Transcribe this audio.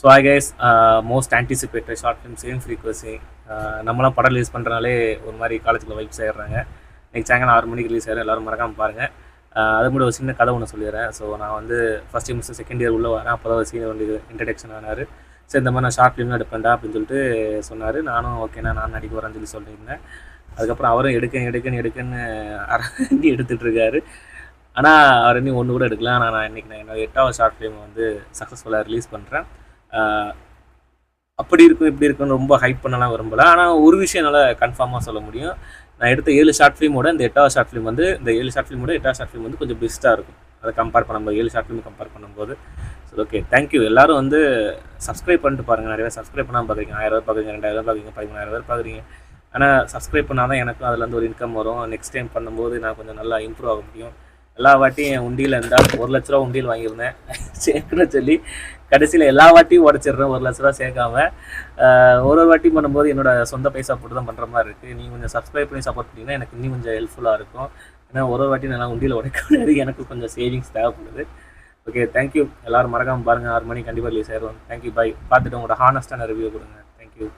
So I guys most anticipated short film same frequency. நம்மளாம் படம் release பண்ணுறனாலே ஒரு மாதிரி காலேஜில் வைப்ஸ் ஆயிடுறாங்க. நெக்ஸ்ட் சாயங்காலம் 6 மணிக்கு ரிலீஸ் ஆயிடும், எல்லோரும் மறக்காமல் பாருங்கள். அது கூட ஒரு சின்ன கதை ஒன்று சொல்லிடுறேன். ஸோ நான் வந்து ஃபஸ்ட் இயர் செகண்ட் இயர் உள்ளே வரேன். அப்போ தான் சீனியர் வந்து இன்ட்ரடக்ஷன் ஆனார். சரி இந்த மாதிரி நான் ஷார்ட் ஃபிலிம் எடுப்பேன்டா அப்படின்னு சொல்லிட்டு சொன்னார். நானும் ஓகேண்ணா நான் நடிக்க வரேன்னு சொல்லியிருந்தேன். அதுக்கப்புறம் அவரும் எடுக்குன்னு அரண்டி எடுத்துகிட்ருக்காரு. ஆனால் அவர் இன்னும் ஒன்று கூட எடுக்கலாம். ஆனால் நான் இன்றைக்கி என்னோடய 8வது ஷார்ட் ஃபிலிம் வந்து சக்ஸஸ்ஃபுல்லாக ரிலீஸ் பண்ணுறேன். அப்படி இருக்கும் இப்படி இருக்குன்னு ரொம்ப ஹைப் பண்ணலாம் விரும்பலை. ஆனால் ஒரு விஷயம் என்னால் கன்ஃபார்மாக சொல்ல முடியும். நான் எடுத்த 7 ஷார்ட் ஃபிலிமோட இந்த 8வது ஷார்ட் ஃபிலிம் வந்து இந்த 7 ஷார்ட் ஃபிலிமோட 8வது ஷார்ட் ஃபிலிம் வந்து கொஞ்சம் பெஸ்ட்டாக இருக்கும். அதை கம்பேர் பண்ணும்போது 7 ஷார்ட் ஃபிலிம் கம்பேர் பண்ணும்போது. சரி ஓகே, தேங்க்யூ. எல்லோரும் வந்து சப்ஸ்கிரைப் பண்ணிட்டு பாருங்கள். நிறைய சப்ஸ்கிரைப் பண்ணாமல் பார்க்குறீங்க. 1000 பார்க்குறீங்க, 2000 பார்க்குறீங்க, 13,000 பார்க்குறீங்க. ஆனால் சப்ஸ்கிரைப் பண்ணால் தான் எனக்கும் அதுலேருந்து ஒரு இன்கம் வரும். நெக்ஸ்ட் டைம் பண்ணும்போது நான் கொஞ்சம் நல்லா இம்ப்ரூவ் ஆக முடியும். எல்லா வாட்டியும் என் உண்டியில் இருந்தால் 1 லட்ச ரூபா உண்டியில் வாங்கியிருந்தேன் சேர்க்கணும்னு சொல்லி. கடைசியில் எல்லா வாட்டியும் உடச்சிடுறேன் 1 லட்ச ரூபா சேர்க்காம. ஒரு வாட்டி பண்ணும்போது என்னோடய சொந்த பைசா போட்டு தான் பண்ணுற மாதிரி இருக்குது. நீங்கள் கொஞ்சம் சப்ஸ்கிரைப் பண்ணி சப்போர்ட் பண்ணிங்கன்னா எனக்கு இன்னும் கொஞ்சம் ஹெல்ப்ஃபுல்லாக இருக்கும். ஏன்னா ஒரு வாட்டி நல்லா உண்டியில் உடைக்க முடியாது, எனக்கு கொஞ்சம் சேவிங்ஸ் தேவைப்படுது. Okay, thank you. எல்லோரும் மறக்காமல் பாருங்கள். 6 மணிக்கு கண்டிப்பாக ரிலீஸ் ஆயிடும். தேங்க்யூ, பாய். பார்த்துட்டு உங்களோட ஹானஸ்டான ரிவ்யூ கொடுங்க. தேங்க்யூ.